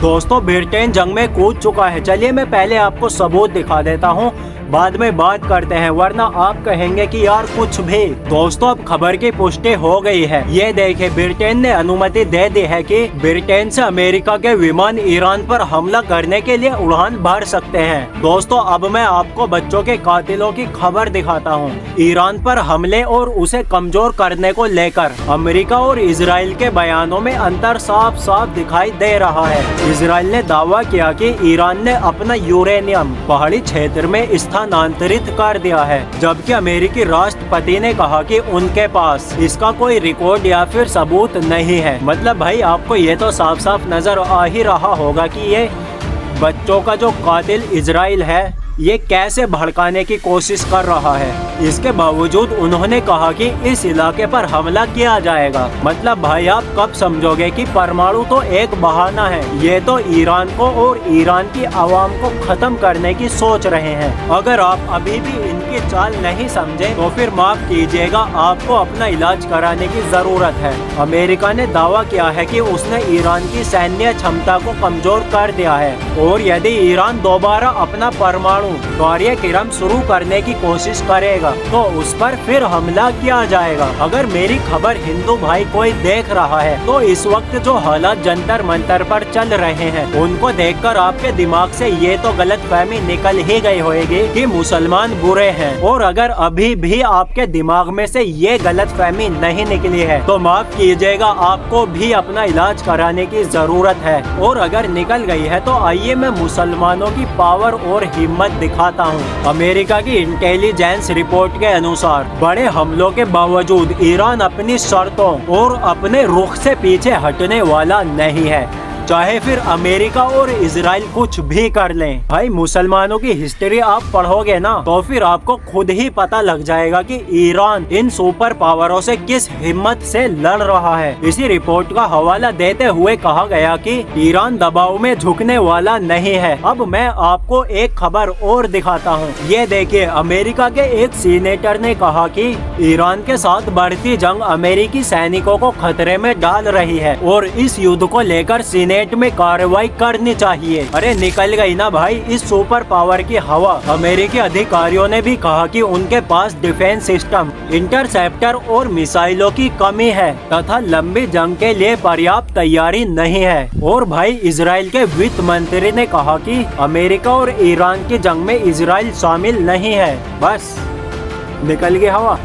दोस्तों ब्रिटेन जंग में कूद चुका है। चलिए मैं पहले आपको सबूत दिखा देता हूँ, बाद में बात करते हैं, वरना आप कहेंगे कि यार कुछ भी। दोस्तों अब खबर की पुष्टि हो गई है। ये देखिए ब्रिटेन ने अनुमति दे दी है कि ब्रिटेन से अमेरिका के विमान ईरान पर हमला करने के लिए उड़ान भर सकते हैं। दोस्तों अब मैं आपको बच्चों के कातिलों की खबर दिखाता हूँ। ईरान पर हमले और उसे कमजोर करने को लेकर अमेरिका और इजराइल के बयानों में अंतर साफ साफ दिखाई दे रहा है। इजराइल ने दावा किया कि ईरान ने अपना यूरेनियम पहाड़ी क्षेत्र में स्थानांतरित कर दिया है, जबकि अमेरिकी राष्ट्रपति ने कहा कि उनके पास इसका कोई रिकॉर्ड या फिर सबूत नहीं है। मतलब भाई आपको ये तो साफ साफ नजर आ ही रहा होगा कि ये बच्चों का जो कातिल इजराइल है ये कैसे भड़काने की कोशिश कर रहा है। इसके बावजूद उन्होंने कहा कि इस इलाके पर हमला किया जाएगा। मतलब भाई आप कब समझोगे कि परमाणु तो एक बहाना है, ये तो ईरान को और ईरान की आवाम को खत्म करने की सोच रहे हैं। अगर आप अभी भी इनकी चाल नहीं समझे तो फिर माफ कीजिएगा, आपको अपना इलाज कराने की जरूरत है। अमेरिका ने दावा किया है कि उसने ईरान की सैन्य क्षमता को कमजोर कर दिया है और यदि ईरान दोबारा अपना परमाणु कार्यक्रम शुरू करने की कोशिश करेगा तो उस पर फिर हमला किया जाएगा। अगर मेरी खबर हिंदू भाई कोई देख रहा है तो इस वक्त जो हालात जंतर मंतर पर चल रहे हैं उनको देखकर आपके दिमाग से ये तो गलतफहमी निकल ही गई होगी कि मुसलमान बुरे हैं। और अगर अभी भी आपके दिमाग में से ये गलतफहमी नहीं निकली है तो माफ कीजिएगा, आपको भी अपना इलाज कराने की जरूरत है। और अगर निकल गई है तो आइए मैं मुसलमानों की पावर और हिम्मत दिखाता हूँ। अमेरिका की इंटेलिजेंस रिपोर्ट के अनुसार बड़े हमलों के बावजूद ईरान अपनी शर्तों और अपने रुख से पीछे हटने वाला नहीं है, चाहे फिर अमेरिका और इजराइल कुछ भी कर लें। भाई मुसलमानों की हिस्ट्री आप पढ़ोगे ना तो फिर आपको खुद ही पता लग जाएगा कि ईरान इन सुपर पावरों से किस हिम्मत से लड़ रहा है। इसी रिपोर्ट का हवाला देते हुए कहा गया कि ईरान दबाव में झुकने वाला नहीं है। अब मैं आपको एक खबर और दिखाता हूँ। ये देखिए अमेरिका के एक सीनेटर ने कहा कि ईरान के साथ बढ़ती जंग अमेरिकी सैनिकों को खतरे में डाल रही है और इस युद्ध को लेकर सीनेट में कार्रवाई करनी चाहिए। अरे निकल गई ना भाई इस सुपर पावर की हवा। अमेरिकी अधिकारियों ने भी कहा कि उनके पास डिफेंस सिस्टम, इंटरसेप्टर और मिसाइलों की कमी है तथा लंबी जंग के लिए पर्याप्त तैयारी नहीं है। और भाई इजराइल के वित्त मंत्री ने कहा कि अमेरिका और ईरान की जंग में इजराइल शामिल नहीं है। बस निकल गई हवा।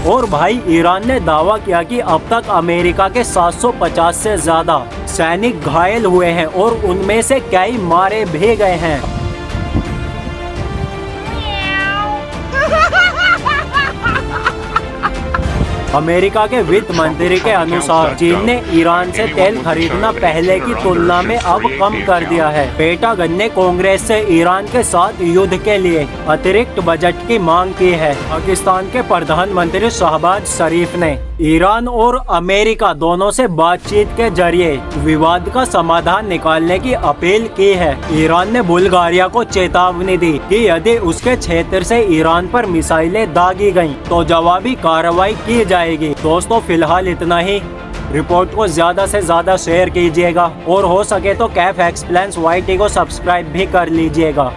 और भाई ईरान ने दावा किया कि अब तक अमेरिका के 750 से ज्यादा सैनिक घायल हुए हैं और उनमें से कई मारे भी गए हैं। अमेरिका के वित्त मंत्री के अनुसार चीन ने ईरान से तेल खरीदना पहले की तुलना में अब कम कर दिया है। पेंटागन ने कांग्रेस से ईरान के साथ युद्ध के लिए अतिरिक्त बजट की मांग की है। पाकिस्तान के प्रधानमंत्री शहबाज शरीफ ने ईरान और अमेरिका दोनों से बातचीत के जरिए विवाद का समाधान निकालने की अपील की है। ईरान ने बुल्गारिया को चेतावनी दी कि यदि उसके क्षेत्र से ईरान पर मिसाइलें दागी गयीं तो जवाबी कार्रवाई की जाएगी। दोस्तों फिलहाल इतना ही। रिपोर्ट को ज्यादा से ज्यादा शेयर कीजिएगा और हो सके तो कैफ एक्सप्लेन्स YT को सब्सक्राइब भी कर लीजिएगा।